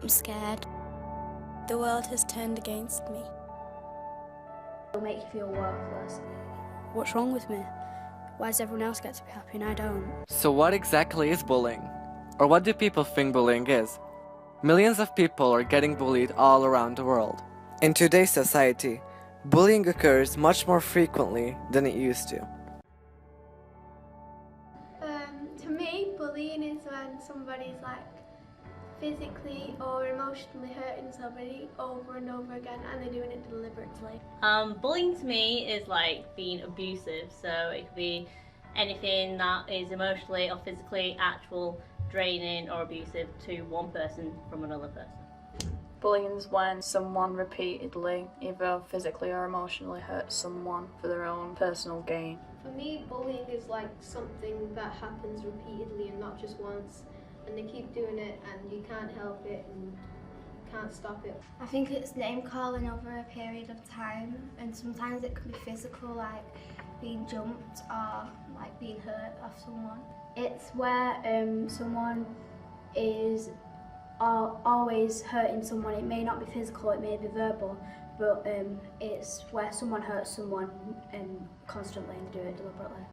I'm scared. The world has turned against me. It'll make you feel worthless. What's wrong with me? Why does everyone else get to be happy and I don't? So what exactly is bullying? Or what do people think bullying is? Millions of people are getting bullied all around the world. In today's society, bullying occurs much more frequently than it used to. To me, bullying is when somebody's like physically or emotionally hurting somebody over and over again and they're doing it deliberately. Bullying to me is like being abusive, so it could be anything that is emotionally or physically actual, draining or abusive to one person from another person. Bullying is when someone repeatedly, either physically or emotionally, hurts someone for their own personal gain. For me, bullying is like something that happens repeatedly and not just once, and they keep doing it and you can't help it and can't stop it. I think it's name calling over a period of time, and sometimes it can be physical, like being jumped or like being hurt off someone. It's where someone is always hurting someone. It may not be physical, it may be verbal, but it's where someone hurts someone constantly and do it deliberately.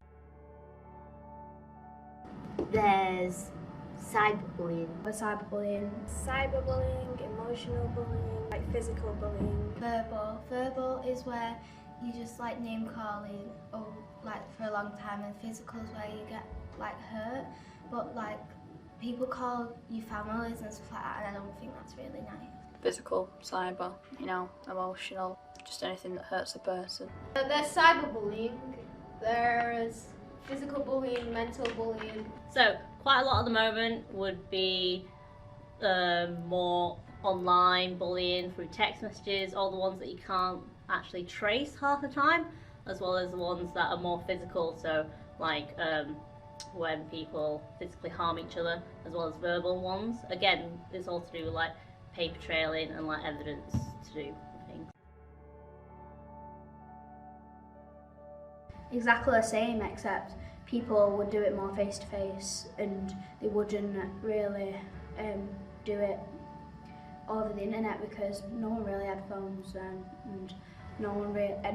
There's cyberbullying. Cyberbullying, emotional bullying, like physical bullying. Verbal is where you just like name calling like for a long time, and physical is where you get like hurt, but like people call you families and stuff like that, and I don't think that's really nice. Physical, cyber, emotional, just anything that hurts a person. There's cyberbullying, there's physical bullying, mental bullying. So quite a lot at the moment would be more online bullying through text messages, all the ones that you can't actually trace half the time, as well as the ones that are more physical, so like when people physically harm each other, as well as verbal ones. Again, it's all to do with like paper trailing and like evidence to do things. Exactly the same, except people would do it more face to face, and they wouldn't really do it over the internet because no one really had phones then, and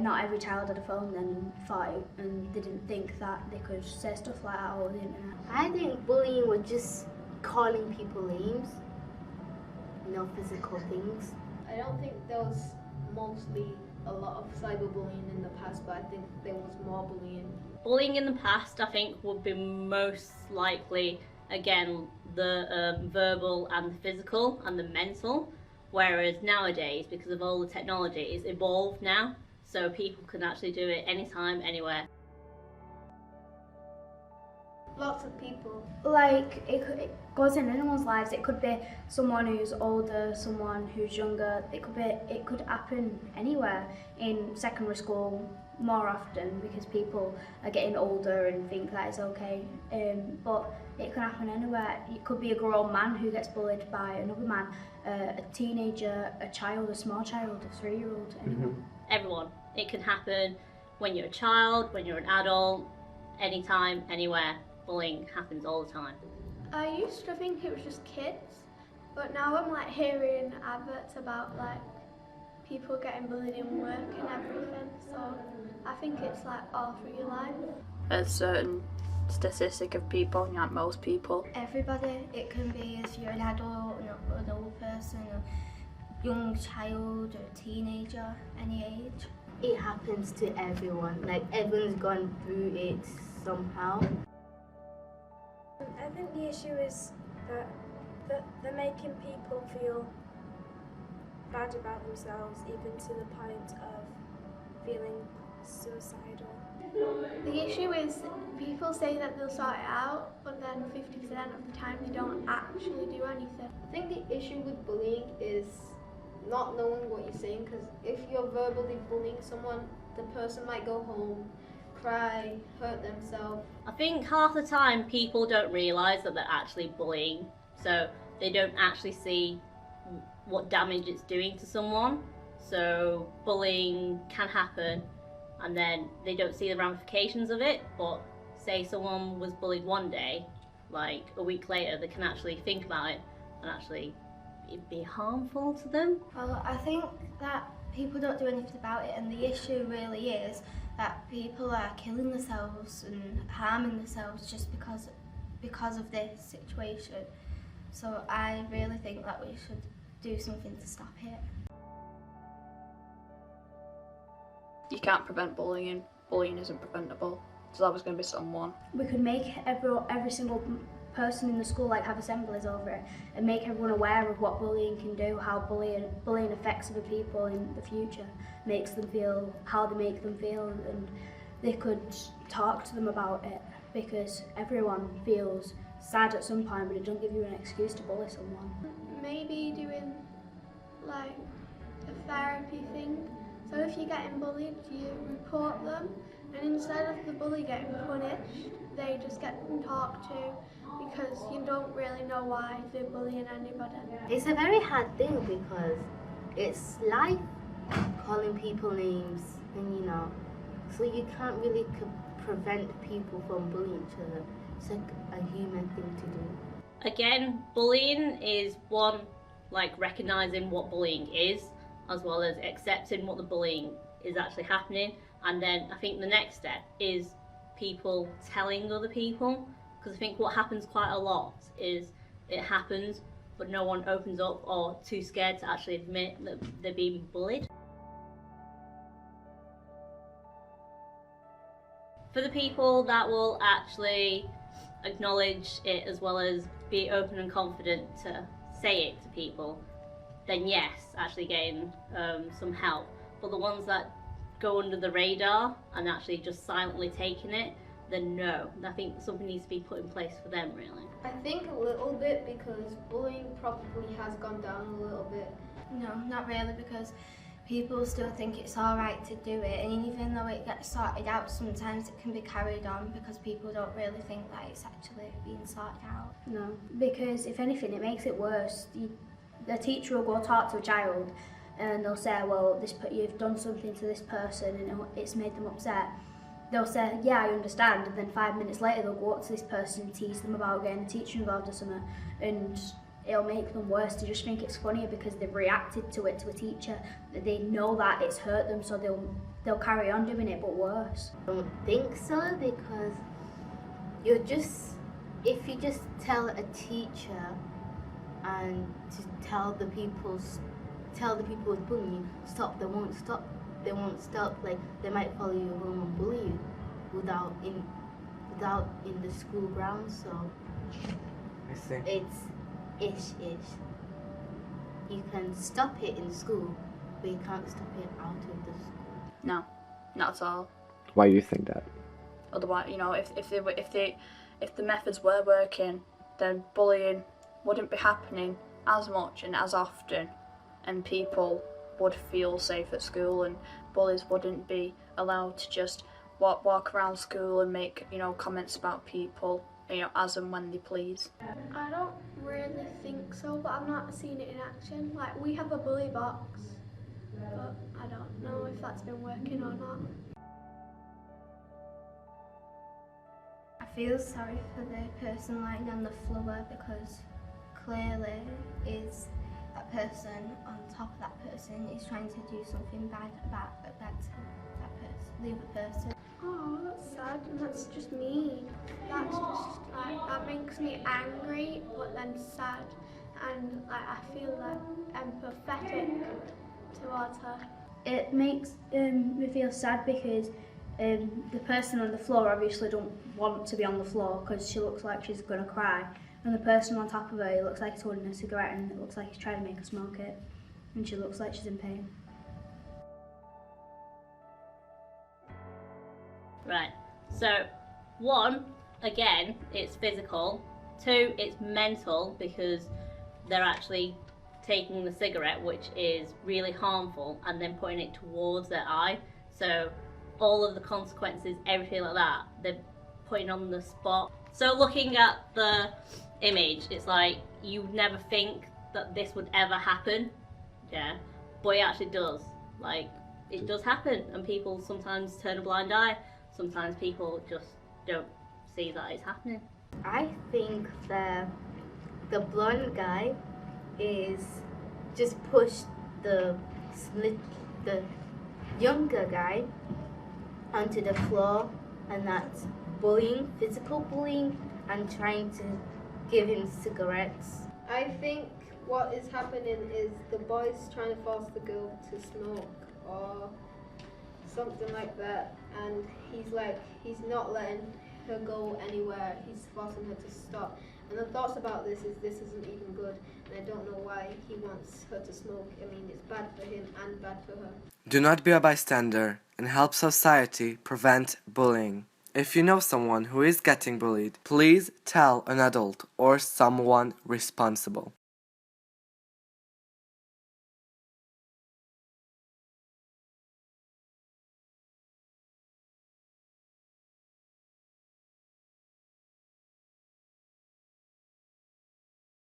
not every child had a phone then and thought and they didn't think that they could say stuff like that over the internet. I think bullying was just calling people names, physical things. I don't think there was mostly a lot of cyberbullying in the past, but I think there was more bullying. Bullying in the past, I think, would be most likely, again, the verbal and the physical and the mental, whereas nowadays, because of all the technology, it's evolved now, so people can actually do it anytime, anywhere. Lots of people. Like, it goes in anyone's lives. It could be someone who's older, someone who's younger. It could happen anywhere. In secondary school more often because people are getting older and think that is okay. But it can happen anywhere. It could be a grown man who gets bullied by another man, a teenager, a child, a small child, a 3-year-old, anyone. Everyone. It can happen when you're a child, when you're an adult, anytime, anywhere. Bullying happens all the time. I used to think it was just kids, but now I'm like hearing adverts about like people getting bullied in work and everything, so I think it's like all through your life. A certain statistic of people, like most people. Everybody. It can be if you're an adult, an old person, a young child, or a teenager, any age. It happens to everyone, like everyone's gone through it somehow. I think the issue is that they're making people feel bad about themselves, even to the point of feeling suicidal. The issue is people say that they'll sort it out, but then 50% of the time they don't actually do anything. I think the issue with bullying is not knowing what you're saying, because if you're verbally bullying someone, the person might go home, cry, hurt themselves. I think half the time people don't realise that they're actually bullying, so they don't actually see what damage it's doing to someone. So bullying can happen and then they don't see the ramifications of it, but say someone was bullied one day, like a week later they can actually think about it and actually it be harmful to them? Well, I think that people don't do anything about it, and the issue really is that people are killing themselves and harming themselves just because of this situation. So I really think that we should do something to stop it. You can't prevent bullying. Bullying isn't preventable. There's always going to be someone. We could make every single person in the school like have assemblies over it and make everyone aware of what bullying can do, how bullying affects other people in the future, makes them feel how they make them feel, and they could talk to them about it, because everyone feels sad at some point, but it doesn't give you an excuse to bully someone. Maybe doing like a therapy thing. So if you're getting bullied, you report them, and instead of the bully getting punished, they just get talked to, because you don't really know why they're bullying anybody. It's a very hard thing because it's life, calling people names, and so you can't really prevent people from bullying each other. It's like a human thing to do. Again, bullying is one, like recognising what bullying is, as well as accepting what the bullying is actually happening. And then I think the next step is people telling other people, because I think what happens quite a lot is it happens, but no one opens up or too scared to actually admit that they're being bullied. For the people that will actually acknowledge it, as well as be open and confident to say it to people, then yes, actually getting some help. But the ones that go under the radar and actually just silently taking it, then no. I think something needs to be put in place for them, really. I think a little bit, because bullying probably has gone down a little bit. No, not really, because people still think it's alright to do it, and even though it gets sorted out, sometimes it can be carried on because people don't really think that it's actually being sorted out. No, because if anything, it makes it worse. The teacher will go talk to a child and they'll say, well, you've done something to this person and it's made them upset. They'll say, yeah, I understand, and then 5 minutes later they'll go up to this person and tease them about getting a teacher involved or something, and it'll make them worse. They just think it's funnier because they've reacted to it to a teacher. They know that it's hurt them, so they'll carry on doing it, but worse. I don't think so, because if you just tell a teacher and to tell the people with bullying, stop, they won't stop. They won't stop. Like, they might follow you home and bully you without in the school grounds. So I see. it's ish. You can stop it in school, but you can't stop it out of the school. No, not at all. Why do you think that? Otherwise, if the methods were working, then bullying wouldn't be happening as much and as often, and people would feel safe at school, and bullies wouldn't be allowed to just walk around school and make comments about people as and when they please. I don't really think so, but I've not seen it in action. Like, we have a bully box, but I don't know if that's been working or not. I feel sorry for the person lying on the floor, because clearly that person on top of that person is trying to do something bad to the other person. Oh, that's sad, and that's just mean. That's just that makes me angry, but then sad, and I feel empathetic towards her. It makes me feel sad because the person on the floor obviously don't want to be on the floor because she looks like she's going to cry, and the person on top of her, he looks like he's holding a cigarette and it looks like he's trying to make her smoke it, and she looks like she's in pain. Right, so 1, again, it's physical. 2, it's mental, because they're actually taking the cigarette, which is really harmful, and then putting it towards their eye. So all of the consequences, everything like that, they're putting on the spot. So looking at the image, it's like you would never think that this would ever happen, yeah, but it actually does. Like, it does happen, and people sometimes turn a blind eye. Sometimes people just don't see that it's happening. I think the blonde guy is just push the the younger guy onto the floor, and that's bullying, physical bullying, and trying to give him cigarettes. I think what is happening is the boy's trying to force the girl to smoke or something like that, and he's not letting her go anywhere, he's forcing her to stop. And the thoughts about this isn't even good, and I don't know why he wants her to smoke. I mean, it's bad for him and bad for her. Do not be a bystander and help society prevent bullying. If you know someone who is getting bullied, please tell an adult or someone responsible.